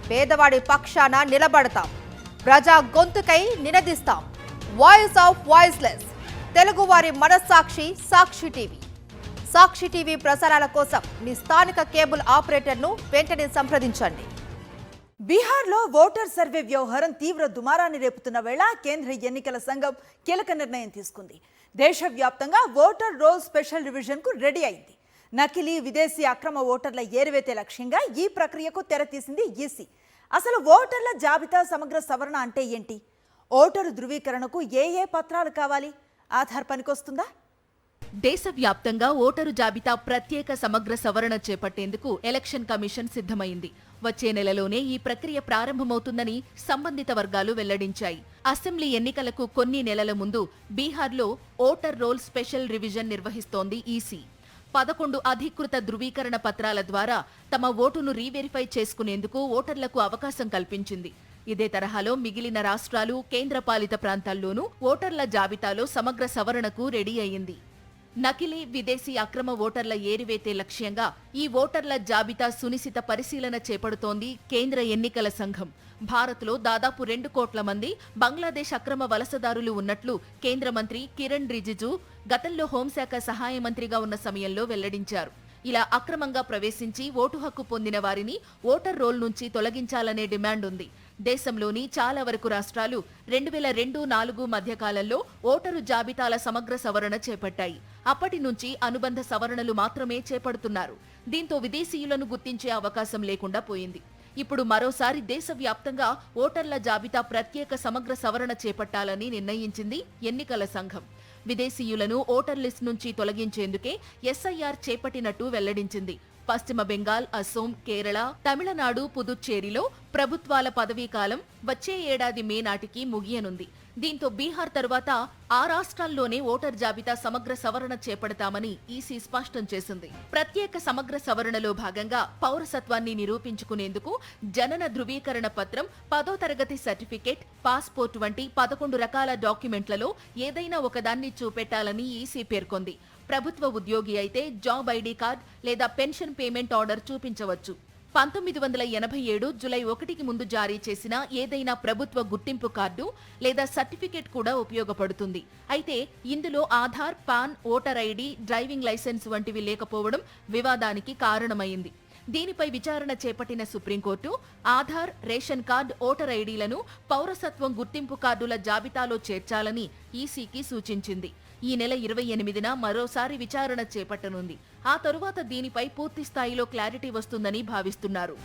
పేదవాడి పక్షాన నిలబడతాం, ప్రజా గొంతుకై నినదిస్తాం. వాయిస్ ఆఫ్ వాయిస్లెస్, తెలుగువారి మనస్సాక్షి సాక్షి టీవీ. సాక్షి టీవీ ప్రసారాల కోసం మీ స్థానిక కేబుల్ ఆపరేటర్ను వెంటనే సంప్రదించండి. బీహార్లో ఓటర్ సర్వే వ్యవహారం తీవ్ర దుమారాన్ని రేపుతున్న వేళ కేంద్ర ఎన్నికల సంఘం కీలక నిర్ణయం తీసుకుంది. దేశవ్యాప్తంగా ఓటర్ రోల్ స్పెషల్ రివిజన్కు రెడీ అయింది. నకిలీ విదేశీ అక్రమ ఓటర్ల ఏరివేతే లక్ష్యంగా ఈ ప్రక్రియకు తెరతీసింది ఈసీ. అసలు ఓటర్ల జాబితా సమగ్ర సవరణ అంటే ఏంటి? ఓటరు ధృవీకరణకు ఏ పత్రాలు కావాలి? ఆధార్ పనికొస్తుందా? దేశవ్యాప్తంగా ఓటరు జాబితా ప్రత్యేక సమగ్ర సవరణ చేపట్టేందుకు ఎలక్షన్ కమిషన్ సిద్ధమైంది. వచ్చే నెలలోనే ఈ ప్రక్రియ ప్రారంభమవుతుందని సంబంధిత వర్గాలు వెల్లడించాయి. అసెంబ్లీ ఎన్నికలకు కొన్ని నెలల ముందు బీహార్లో ఓటర్ రోల్ స్పెషల్ రివిజన్ నిర్వహిస్తోంది ఈసీ. 11 అధికృత ధృవీకరణ పత్రాల ద్వారా తమ ఓటును రీవెరిఫై చేసుకునేందుకు ఓటర్లకు అవకాశం కల్పించింది. ఇదే తరహాలో మిగిలిన రాష్ట్రాలు, కేంద్రపాలిత ప్రాంతాల్లోనూ ఓటర్ల జాబితాలో సమగ్ర సవరణకు రెడీ అయింది. నకిలీ విదేశీ అక్రమ ఓటర్ల ఏరివేతే లక్ష్యంగా ఈ ఓటర్ల జాబితా సునిశిత పరిశీలన చేపడుతోంది కేంద్ర ఎన్నికల సంఘం. భారత్లో దాదాపు 2 కోట్ల మంది బంగ్లాదేశ్ అక్రమ వలసదారులు ఉన్నట్లు కేంద్ర మంత్రి కిరణ్ రిజిజు గతంలో హోంశాఖ సహాయ మంత్రిగా ఉన్న సమయంలో వెల్లడించారు. ఇలా అక్రమంగా ప్రవేశించి ఓటు హక్కు పొందిన వారిని ఓటర్ రోల్ నుంచి తొలగించాలనే డిమాండ్ ఉంది. దేశంలోని చాలా వరకు రాష్ట్రాలు 2002-04 మధ్యకాలంలో ఓటరు జాబితాల సమగ్ర సవరణ చేపట్టాయి. అప్పటి నుంచి అనుబంధ సవరణలు మాత్రమే చేపడుతున్నారు. దీంతో విదేశీయులను గుర్తించే అవకాశం లేకుండా పోయింది. ఇప్పుడు మరోసారి దేశవ్యాప్తంగా ఓటర్ల జాబితా ప్రత్యేక సమగ్ర సవరణ చేపట్టాలని నిర్ణయించింది ఎన్నికల సంఘం. విదేశీయులను ఓటర్ లిస్ట్ నుంచి తొలగించేందుకే ఎస్ఐఆర్ చేపట్టినట్టు వెల్లడించింది. పశ్చిమ బెంగాల్, అసోం, కేరళ, తమిళనాడు, పుదుచ్చేరిలో ప్రభుత్వాల పదవీకాలం వచ్చే ఏడాది మే నాటికి ముగియనుంది. దీంతో బీహార్ తరువాత ఆ రాష్ట్రాల్లోనే ఓటర్ జాబితా సమగ్ర సవరణ చేపడతామని ఈసీ స్పష్టం చేసింది. ప్రత్యేక సమగ్ర సవరణలో భాగంగా పౌరసత్వాన్ని నిరూపించుకునేందుకు జనన ధృవీకరణ పత్రం, 10వ తరగతి సర్టిఫికేట్, పాస్పోర్ట్ వంటి 11 రకాల డాక్యుమెంట్లలో ఏదైనా ఒకదాన్ని చూపెట్టాలని ఈసీ పేర్కొంది. ప్రభుత్వ ఉద్యోగి అయితే జాబ్ ఐడి కార్డ్ లేదా పెన్షన్ పేమెంట్ ఆర్డర్ చూపించవచ్చు. 1987 జూలై 1కి ముందు జారీ చేసిన ఏదైనా ప్రభుత్వ గుర్తింపు కార్డు లేదా సర్టిఫికేట్ కూడా ఉపయోగపడుతుంది. అయితే ఇందులో Aadhaar, PAN, voter ID, driving licence వంటివి లేకపోవడం వివాదానికి కారణమైంది. దీనిపై విచారణ చేపట్టిన supreme court Aadhaar, ration card, voter ఐడీలను పౌరసత్వం గుర్తింపు కార్డుల జాబితాలో చేర్చాలని ఈసీకి సూచించింది. ఈ నెల 28న మరోసారి విచారణ చేపట్టనుంది. ఆ తరువాత దీనిపై పూర్తి స్థాయిలో క్లారిటీ వస్తుందని భావిస్తున్నారు.